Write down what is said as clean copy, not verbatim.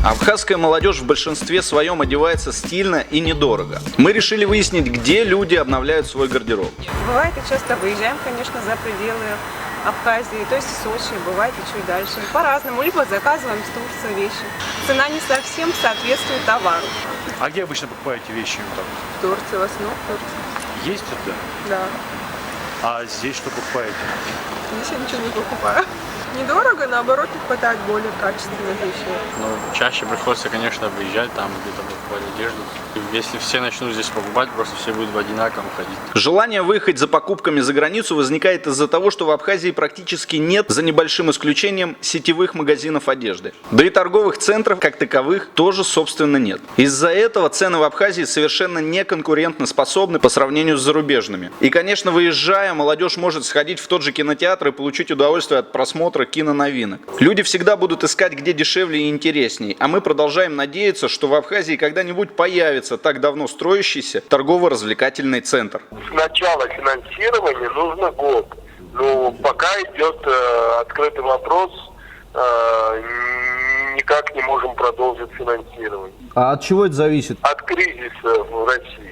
Абхазская молодежь в большинстве своем одевается стильно и недорого. Мы решили выяснить, где люди обновляют свой гардероб. Бывает и часто выезжаем, конечно, за пределы Абхазии, то есть в Сочи, бывает и чуть дальше. По-разному, либо заказываем с Турции вещи. Цена не совсем соответствует товару. А где обычно покупаете вещи? В Турции, в основном в Турции. Есть это? Да. А здесь что покупаете? Здесь я ничего не покупаю. Недорого, наоборот, не хватает более качественных вещей. Ну, чаще приходится, конечно, выезжать там, где-то покупать одежду. И если все начнут здесь покупать, просто все будут в одинаковом ходить. Желание выехать за покупками за границу возникает из-за того, что в Абхазии практически нет, за небольшим исключением, сетевых магазинов одежды. Да и торговых центров, как таковых, тоже, собственно, нет. Из-за этого цены в Абхазии совершенно не конкурентоспособны по сравнению с зарубежными. И, конечно, выезжая, молодежь может сходить в тот же кинотеатр и получить удовольствие от просмотра киноновинок. Люди всегда будут искать, где дешевле и интересней, а мы продолжаем надеяться, что в Абхазии когда-нибудь появится так давно строящийся торгово-развлекательный центр. С начала финансирования нужно год. Но пока идет открытый вопрос, никак не можем продолжить финансирование. А от чего это зависит? От кризиса в России.